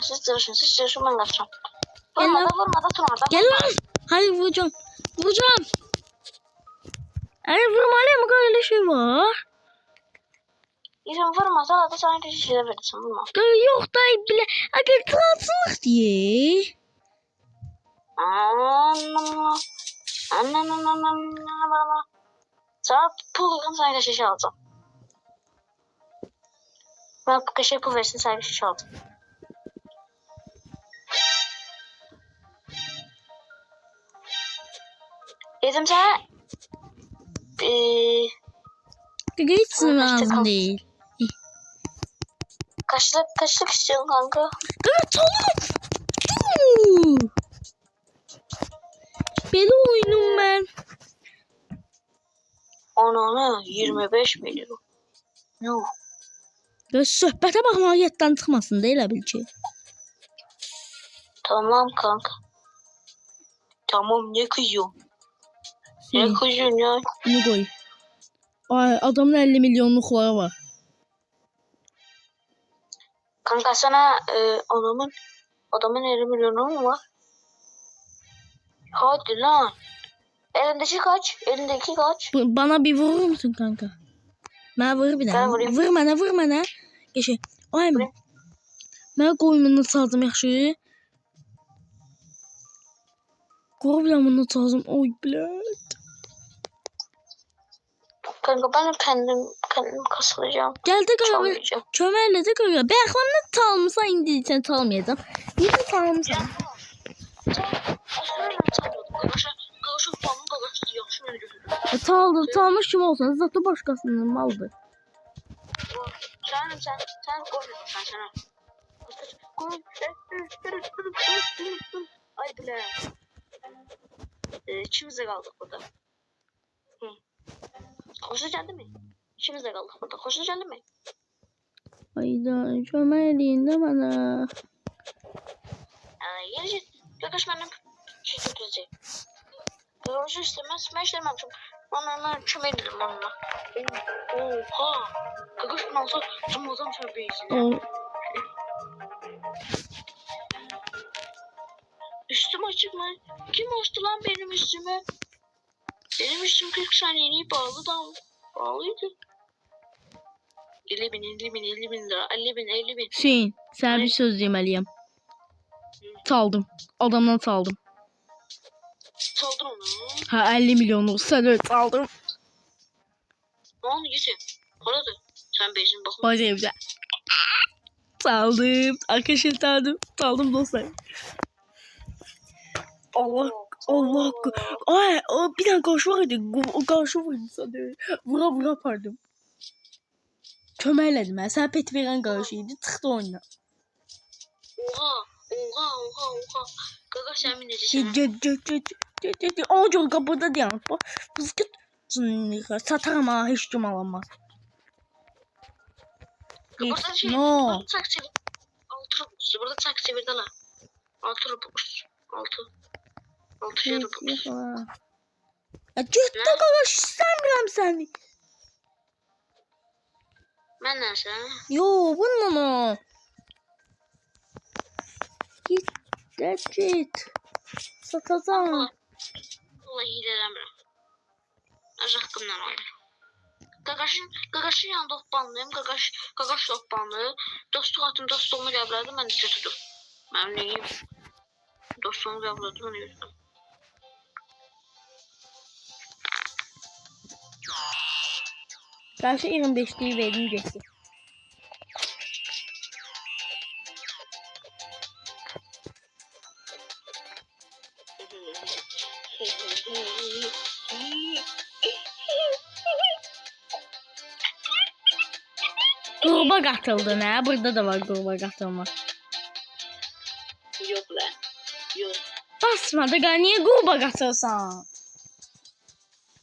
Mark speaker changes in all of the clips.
Speaker 1: Siz çalışın. Siz çalışın, ben kaçacağım.
Speaker 2: Gel lan.
Speaker 1: Vurma da sonra da.
Speaker 2: Gel lan. Hayır vuracağım. Vuracağım. Vurmalıyım, bu kadar öyle şey var.
Speaker 1: İzin vurmasa da sana kötü şeyler verirsin, vurma.
Speaker 2: Yok da bile. Hadi translık diye.
Speaker 1: Sana pul verin, sana kötü şey alacağım. Ben bu köşeye pul versin, sana kötü şey alacağım. Dedim sana
Speaker 2: Hiç lazım değil.
Speaker 1: kaçlık istiyorsun kanka?
Speaker 2: Evet tamam. Beni oyunum ben.
Speaker 1: Ananı 25 milyon. Yuh.
Speaker 2: Ya söhbətə baxma, yaddan çıxmasın da elə bil ki.
Speaker 1: Tamam kanka. Tamam, ne kızıyorsun? Ne kızıyorsun ya?
Speaker 2: Bunu koy. Ay, adamın 50 milyonluqları var.
Speaker 1: Kanka sana adamın 50 milyonu mu var? Hadi lan. Elindeki kaç? Elindeki kaç?
Speaker 2: Bana bir vurur musun kanka? Mənə vur bir
Speaker 1: Ben
Speaker 2: dənə.
Speaker 1: vurayım.
Speaker 2: Vur mənə. Geçək. Ay, mən qoyumunu çaldım yaxşı. Qoyumunu çaldım. Oy, blöd.
Speaker 1: Kanka ben kendim kasılacağım.
Speaker 2: Gəldi qaqa.
Speaker 1: Çalmayacağım.
Speaker 2: Köməklə də qaqa. Bayaqlamda çalmısan, indi sən çalmayacam. Yine çalmısan. Çalmış kim olsan zaten başkasının malıdır.
Speaker 1: Sen koymadın sen sana. Ay bile. İçimizde kaldık burada. Koşacaksın değil mi? İçimizde kaldık burada. Koşacaksın değil mi?
Speaker 2: Ayda köməkləyin də mənə.
Speaker 1: Gelecek. Gökaş benim şey götürecek. Görüşü istemez. Ben işlememişim. Ona çömeğim onunla. Oha. Gökaş ben olsa çömezem çömeğisine. Üstüm açık mı? Kim açtı lan benim üstümü? Benim üstüm 40 saniyeliği bağlı da bağlıydı. 50 bin lira. 50 bin.
Speaker 2: Hüseyin, sana bir söz deməliyəm. Çaldım. Adamdan çaldım.
Speaker 1: Çaldın onu.
Speaker 2: Ha, 50 milyonluq səni çaldım.
Speaker 1: Ne oldu Yusuf? Paradı. Sen bezin bakma.
Speaker 2: Var evdə. Çaldım. Arkadaşlar çaldım dostlar. Allah. Ay, bir tane karşı var idi. O karşı var idi sana. Vura apardım. Köməklədim mən. Sənə pet verən qarşı idi. Çıxdı oyuna.
Speaker 1: Oha. Gaga sen mi necəsən?
Speaker 2: Get. O cür qapıda dayan. Bızqıt. Satarım ha, heç kim alamaz.
Speaker 1: Burada şey,
Speaker 2: No.
Speaker 1: burada tak çevir. 6 robux. Burada tak çevir dala. 6 robux. 6 şey robux.
Speaker 2: Get də qardaş, istəmirəm səni.
Speaker 1: Ben nəsə?
Speaker 2: Yo, bununla. Get. Satacağım.
Speaker 1: Vallahi hilələmirəm. Az haqqımdan oynar. Qaqaşın yanında hoppanlıyım. Qaqaş hoppanlı. Dostluq atım, dostluğumu qəblədi. Mən də götürdüm. Mənim neyim? Dostluğumu qəblədi. Onu götürdüm.
Speaker 2: Karşı 25'liği verdim geçti. Gruba katıldı ne? Burada da var gruba katılma.
Speaker 1: Yok lan. Yok.
Speaker 2: Basma da niye gruba katılsan?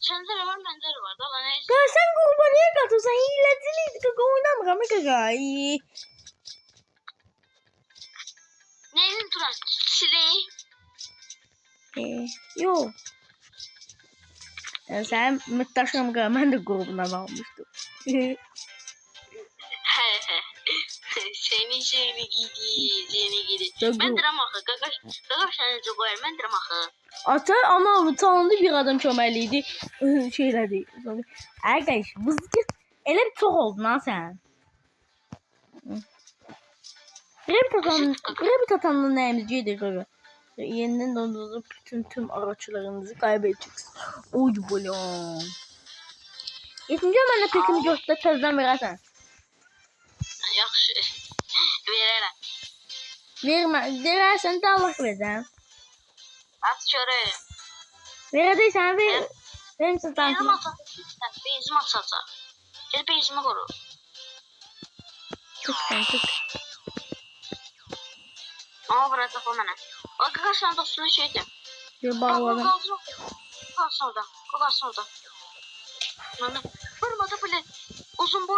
Speaker 1: Sende de var, bende de var. Dala neyse.
Speaker 2: Ya sen gruba niye katılsan? Hileciliydi kaka, oynamıram kaka.
Speaker 1: Neyin Turan? Sileği.
Speaker 2: Yok. Ya sen müttaşım kaka, ben de grubundan almıştım.
Speaker 1: Seni gidi. idi.
Speaker 2: Dəqiq.
Speaker 1: Mən deyirəm axı, qaqaş səni necə qoyar? Mən deyirəm axı.
Speaker 2: Ata ama tanıdı bir adam çömeliydi. Şeyler değil. Arkadaş bu ele bir çok oldun ha sen. Bir tatanlı neyimizciydi kırı. Yeniden dondurup tüm araçlarınızı kaybedeceksiniz. Oy bulon. Yetince bana pekimi göster tezden verersen.
Speaker 1: Yaxşı. Verərəm.
Speaker 2: Verersen de Allah versen.
Speaker 1: At görək.
Speaker 2: Verediysen ver. Benim satan.
Speaker 1: Benzin atacaq. Gel benzini qoru.
Speaker 2: Tık sen tık.
Speaker 1: Ama bırakaq o mənə. O qaqaşla dostuna şeydim.
Speaker 2: Bir bağladım.
Speaker 1: Qalsın orada. Qalsın orada. Mənə vurmadı belə. Uzun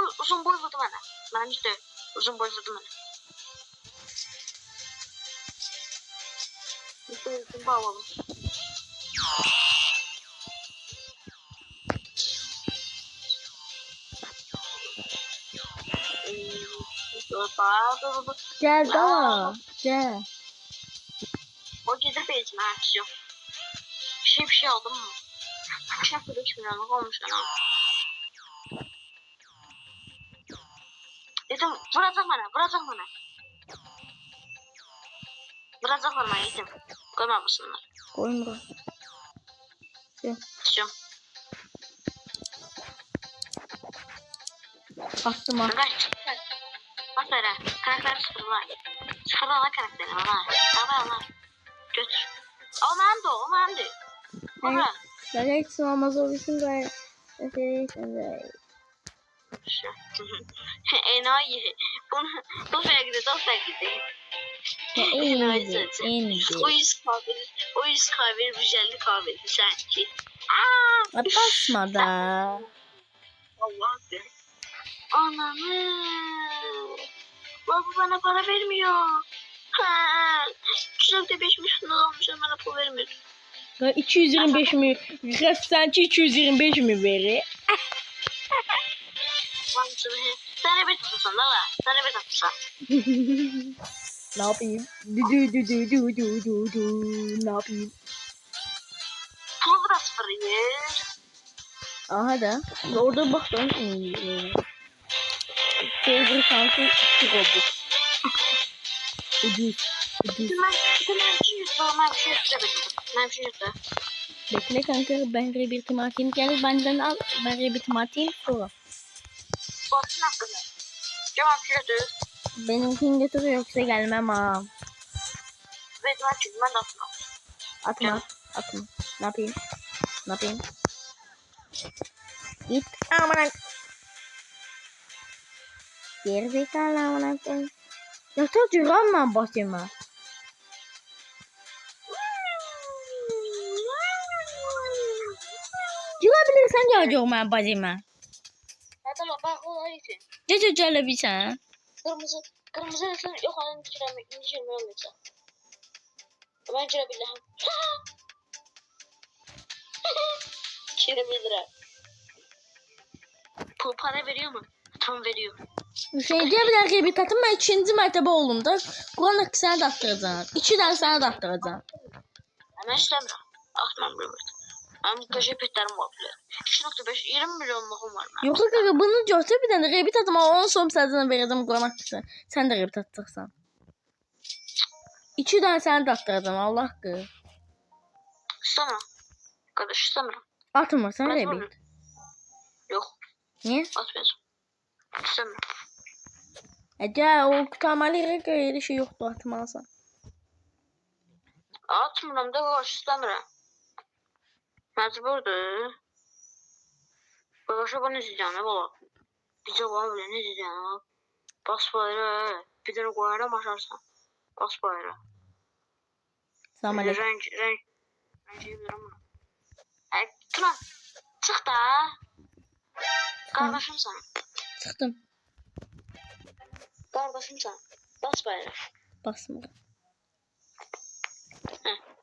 Speaker 1: boy vurdu mənə. Mənim işte uzun boy vurdu mənə. Uzun bağladım.
Speaker 2: Gel daha. Gel.
Speaker 1: O gelir benzin artıyor. Bir şey aldım mı? Şafır 3 milyonluk olmuş ana. Dedim vuracak bana. Vuracaklar bana yedim. Koymamışsınlar.
Speaker 2: Koyma. Gel.
Speaker 1: Tutuyorum.
Speaker 2: Attım ha.
Speaker 1: Bak böyle. Karakteri sıfırlar. Sıfırlar karakterini bana. Tamam. Götür. O bendi. Bora.
Speaker 2: Ben hiç sığmaz olursun da.
Speaker 1: Enayi. Bu farklı.
Speaker 2: İndi.
Speaker 1: O 100 kahve, 150 kahve sanki.
Speaker 2: Basma da.
Speaker 1: Allah be. Ananı. Baba bana para vermiyor. Ha. 3.5 milyon olmuş bana para vermiyor.
Speaker 2: 225 mi? Sanki 225 mi veri?
Speaker 1: Sen bir tutsan da var.
Speaker 2: Ne yapayım? Ne yapayım?
Speaker 1: Pulu da sıfır yer.
Speaker 2: Aha da. Orada bak ben. Sevgili şansı 2 robot. Ucuz.
Speaker 1: Ben bir şey yaptım.
Speaker 2: Bekle kanka ben rebirtim atayım. Gel benden al. Ben rebirtim atayım sonra.
Speaker 1: Botun hakkında. Cevap şudur.
Speaker 2: Benimkini götür yoksa gelmem ha.
Speaker 1: Ve ben de atmam.
Speaker 2: Atma. Ne yapayım? Git aman. Gerizekalı aman. Yoksa duramam başıma. Durabilirsen yağacağım ben başıma.
Speaker 1: Hadi la bak olay için.
Speaker 2: Cececele bir sen.
Speaker 1: Kırmızı resim yok adam geçiremiyorsa. Ben girebilirim. Girebilirim. Pul para veriyor mu? Tam veriyor.
Speaker 2: Şey diyebilir ki bir katım ben 2. mertebe oldum da Kur'an'ı sana da attıracaksın. 2 tane sana da attıracaksın.
Speaker 1: Hemen istemiyorum. Atmam bir burada. Benim köşe petlerim var bile. 2.5 20 milyonluğum var.
Speaker 2: Yok kanka bunu götür bir tane rebit atıma 10 som sadece vereceğim Kur'an hakkısı. Sen de rebit atacaksan. 2 tane sana da attıracaksın Allah hakkı.
Speaker 1: İstemem. Kardeş istemiyorum.
Speaker 2: Atma sen rebit.
Speaker 1: Yok.
Speaker 2: Niye?
Speaker 1: Atmayacağım. İstemiyorum.
Speaker 2: Ece o kutamali öyle şey yoktu atmazsan.
Speaker 1: Atmıyorum da karşı istemiyorum. Mecburdur. Başka ne diyeceğim ne baba? Bir cevabı bile ne diyeceğim? Bas bayrağı. Bir tane koyarım aşarsan. Bas bayrağı.
Speaker 2: Samet.
Speaker 1: Renk yiyebilirim bunu. Tuna çık da. Kardeşim sen.
Speaker 2: Çıktım.
Speaker 1: Kardeşim sen. Bas bayrağı.
Speaker 2: Basma.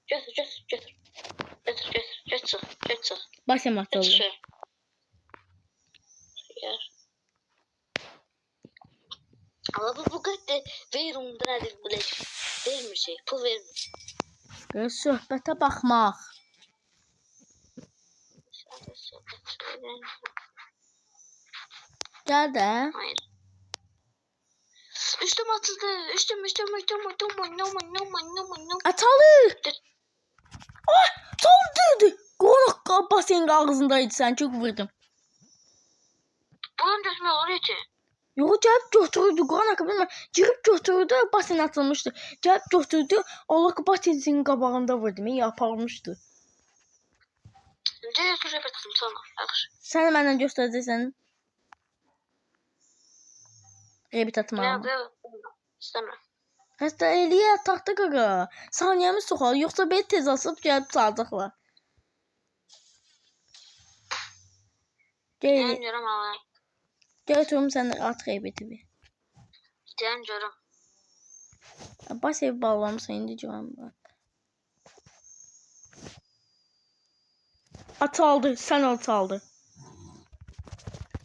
Speaker 1: Götür.
Speaker 2: Başlamak oldu.
Speaker 1: Ama bu kadar ver ondan hadi bile. Ver şey. Pul vermir.
Speaker 2: Göz söhbətə baxmaq. Gəl də.
Speaker 1: Hayır. Üstüm atıldı. Üstüm.
Speaker 2: Atalı. Ay, çaldı. Qonaq basenin ağzındaydı, sən çox vurdum.
Speaker 1: Bunun götürmək olur ki.
Speaker 2: Yox, gəlib götürdü. Qonaq bilmə, girib götürdü, basen atılmışdı. Gəlib götürdü, Allah basenin qabağında vurdu. Məni aparmışdı.
Speaker 1: Necə götürüb etdim sana? Yaxşı.
Speaker 2: Sən mənə göstərəcəksən. Rebit atma.
Speaker 1: İstəmirəm.
Speaker 2: Hətta eləyə taxta qaqa. Saniyəmiz soxal, yoxsa belə tez asıb gəlib çalacaqlar. Gəl,
Speaker 1: Deyən görəm alayım.
Speaker 2: götürüm sən at rebiti bir.
Speaker 1: Deyən görəm.
Speaker 2: Bas ev bağlamısan indi görəm ben. At aldı, sən at aldı.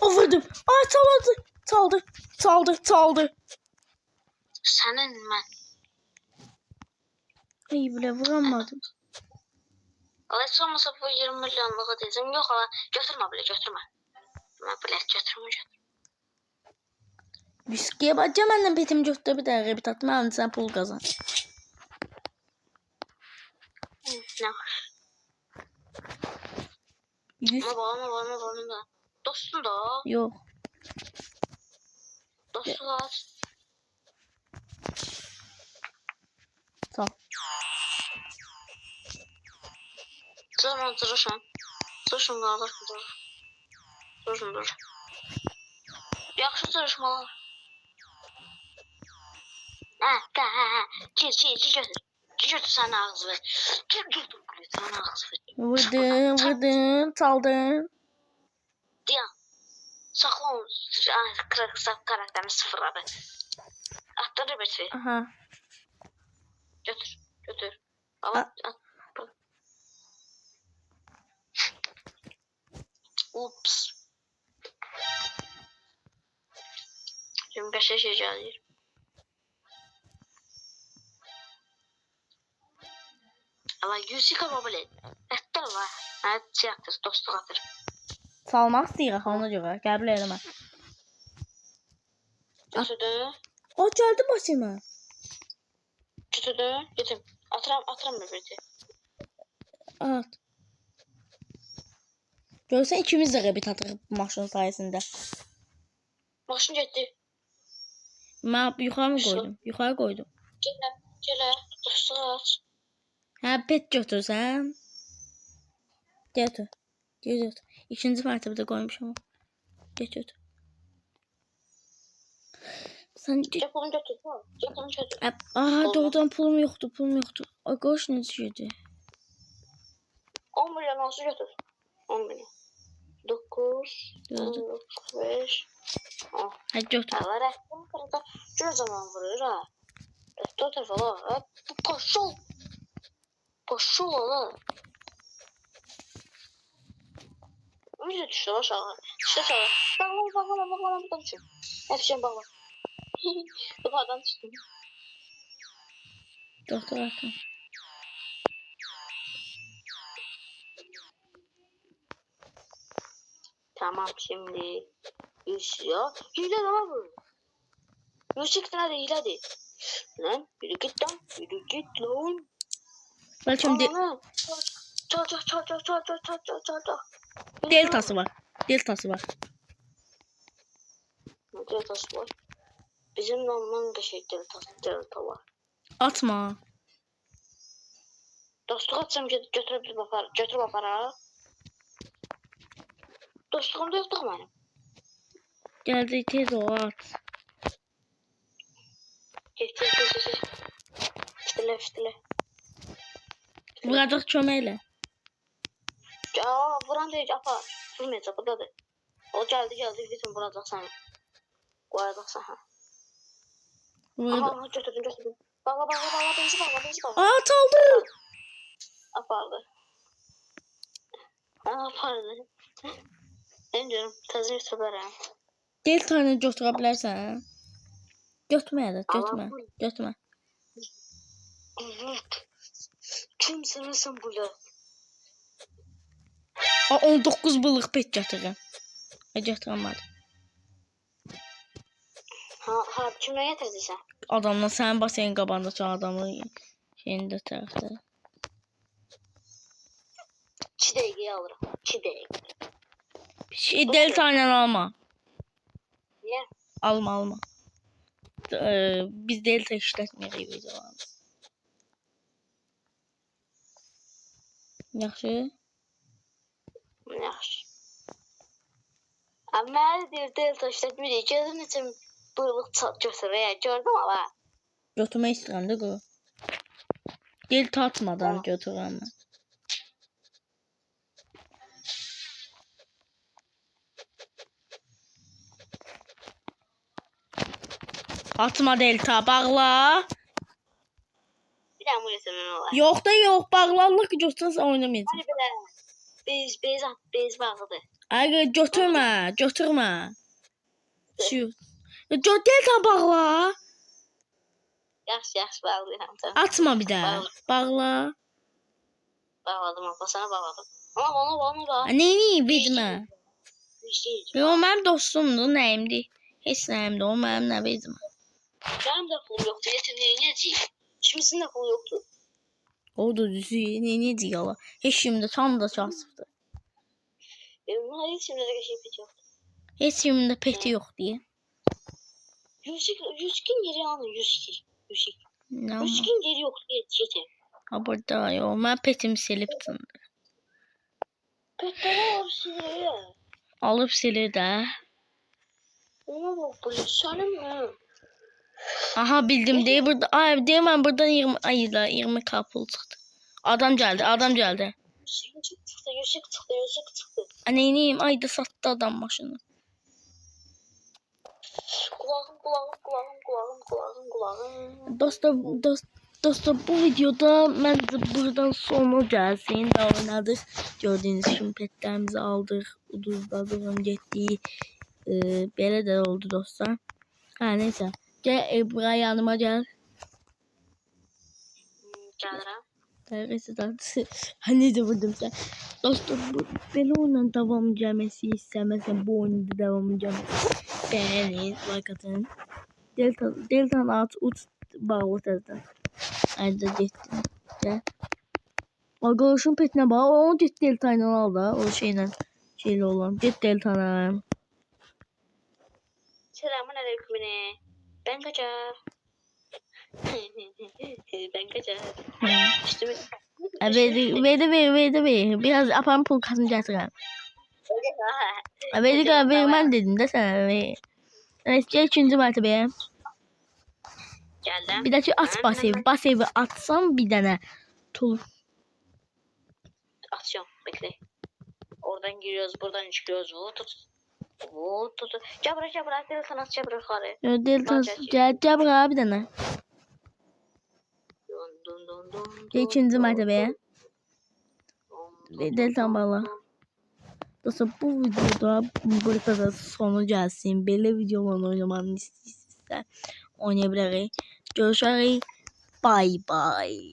Speaker 2: O vurdum. Ay çaldı.
Speaker 1: Sənin mən.
Speaker 2: İyi bile vuramadım.
Speaker 1: Alay olmasa bu 20 milyonluğa deyəcəm. Yox ala, götürmə belə, götürmə. Mən belə götürmə.
Speaker 2: Riskiye bakacağım benden petimi götür bir daha rebit atma alın sen pul kazan.
Speaker 1: Ne?
Speaker 2: 100
Speaker 1: Bağlama. Dostun da o.
Speaker 2: yok.
Speaker 1: Dostu var.
Speaker 2: Sağ.
Speaker 1: Sonra durursan. Durursun qalır. Dur. Yaxşı duruşmalar. Hə. Gir götür sən ağzı ver. Gir götür sən ağzı ver.
Speaker 2: Vurdun, çaldın.
Speaker 1: Dayan. Saxla onu. Karakterini sıfırladı. Atları rebet ver.
Speaker 2: Aha.
Speaker 1: Götür. At. Ups. Şimdi 5 şey gelir. Ama yüzük kabul et. Ettir var. Evet, şey atır, dostluk atır.
Speaker 2: Salmaq istəyirək ona görə. Qəbul eləmə.
Speaker 1: Götürdü.
Speaker 2: O gəldi başıma.
Speaker 1: Götürdü. Getim. Atıram bir.
Speaker 2: At. Görsən ikimiz də rebit atırıq bu maşın sayəsində.
Speaker 1: Maşın getdi.
Speaker 2: Mən yuxarı mı qoydum? Yuxarı qoydum.
Speaker 1: Gələ. Dostluq aç.
Speaker 2: Hə, pet götürsən. Götür. İkinci mərtəbədə qoymuşam. Götür. Sən
Speaker 1: Pulunu götür.
Speaker 2: aha, doğrudan pulum yoxdur. Ay qoş necə yedi?
Speaker 1: 10 milyon olsa götür. 10 milyon. 9, 5, 10.
Speaker 2: Hə, götür.
Speaker 1: Allah rəhbim burada gör zaman vurur ha. Rəhbim tərəfə la. Bu Poşol ala. Necə düşdü aşağı? Düşdü aşağı. Bağlama buradan düşün. Hepsini bağla. Yukarıdan düştüm.
Speaker 2: Doktor atın.
Speaker 1: Tamam şimdi. Ya. Hile lan bu. Müzik nerede hile değil. Lan yürü git lan.
Speaker 2: Bəlkə
Speaker 1: Çal.
Speaker 2: deltası var.
Speaker 1: Deltası var. Bizim normal da şey delta var.
Speaker 2: Atma.
Speaker 1: Dostluq atsam götürüb apara. Dostluğumda yoxdur mənim.
Speaker 2: Gəldi tez o at.
Speaker 1: Geç. Fitile.
Speaker 2: Vuracaq köməklə.
Speaker 1: Vuran deyil, apar. Vurmayacaq, buradadır. O gəldi, bizim vuracaq səni. Qoyacaqsan, hə.
Speaker 2: Vurdu.
Speaker 1: Aha, götürdün. Bağla, birinci bağla.
Speaker 2: Aa, çaldı.
Speaker 1: Apardı. Ben diyorum, təzə YouTuberəm.
Speaker 2: Deltanı götürə bilərsən. Götürmə.
Speaker 1: Kimsin sen burada?
Speaker 2: 19 balıq pet gətirirəm. Gətirəmədim.
Speaker 1: Ha, kimə gətirdiysən?
Speaker 2: Adamla sənin baseyin qabağındakı adamı şeyində tərəfdə.
Speaker 1: 2 dəqiqəyə alıram. 2 dəqiqə.
Speaker 2: Delta ilə alma.
Speaker 1: Niyə?
Speaker 2: Alma. Biz delta işlətmirik videolarımızı. Yaxşı.
Speaker 1: Yaxşı. Amma deyir delta işlətmirik. Gözüm üçün buyruq götürür. Gördüm ama.
Speaker 2: Götürmək istəyirəm də qo. Delta atmadan götürürəm mən. Atma delta, bağla.
Speaker 1: Bir daha muyasının olar.
Speaker 2: Yox da yox, bağla Allah ki götürsən oynamayacaq.
Speaker 1: Hadi belə. Bez bağlıdır.
Speaker 2: Ay götürmə. Şu. Delta bağla.
Speaker 1: Yaxşı bağlayıram.
Speaker 2: Atma bir daha. Bağla.
Speaker 1: Bağladım abla, sana bağladım. Ama bana bağla.
Speaker 2: Neyini bilmə.
Speaker 1: Yok.
Speaker 2: O mənim dostumdur, nəyimdir? Heç nəyimdir, o mənim nə bilmə.
Speaker 1: Benim de pul yoktu. Yetimliğe ne diyeyim? Kimisinin de pul yoktu.
Speaker 2: O da düzü, ne diyorlar? Heç şimdi tam da kasıbdır.
Speaker 1: Benim hayır şimdi de şey yoktu.
Speaker 2: Heç şimdi peti yok diye.
Speaker 1: 100 gün yeri alın 100
Speaker 2: Ne
Speaker 1: 100 gün yeri yok yeter.
Speaker 2: Ha burada yok, mən petimi silibdim.
Speaker 1: Petleri var size.
Speaker 2: Alıb silir də.
Speaker 1: Ona bak bu senin mi?
Speaker 2: Aha bildim deyir burada. Ay deyir mən buradan 20 kapul çıxdı. Adam geldi.
Speaker 1: Yüksek çıktı.
Speaker 2: Neyim? Ay da sattı adam maşını.
Speaker 1: Kulağım.
Speaker 2: Dostlar bu videoda mən buradan sonu gəlsin. Daha oynadık. Gördüğünüz kimi petlərimizi aldıq. Uduzladığım getdi. Belə də oldu dostlar. Neyse. Gel buraya yanıma gel.
Speaker 1: Gəlirəm.
Speaker 2: Neyse hani de vurdum sen. Dostlar bu belə oyunun davam gelmesi istemezsen bu oyunda devam gelmesi. Beğenin, like atın. Delta'nın uç bağlı tezden. Ayrıca getdim. Gel. Arkadaşın petine bak. O get Delta'yla al da. O şeyle olan. Get Delta'na.
Speaker 1: Selamun aleyküm ne? Ben kaçar. Ben kaçar. İşte
Speaker 2: Verdi. Biraz aparım pul kasını getirəm. Vermem dedim de sana. Evet, gel 3. mertebeye.
Speaker 1: Geldim.
Speaker 2: Bir de şu at basevi atsam bir tane tul.
Speaker 1: Atıyorum bekle. Oradan giriyoruz, buradan çıkıyoruz. Tut. Cabra. Delta nasıl cabra yukarı?
Speaker 2: Delta gel buraya bir tane. Gel 2. mertebeye. Delta bağla. Dostlar bu videoda burada da sonu gelsin. Böyle videolarla oynamanı istiyorsan oynayabiliriz. Görüşürüz. Bye bye.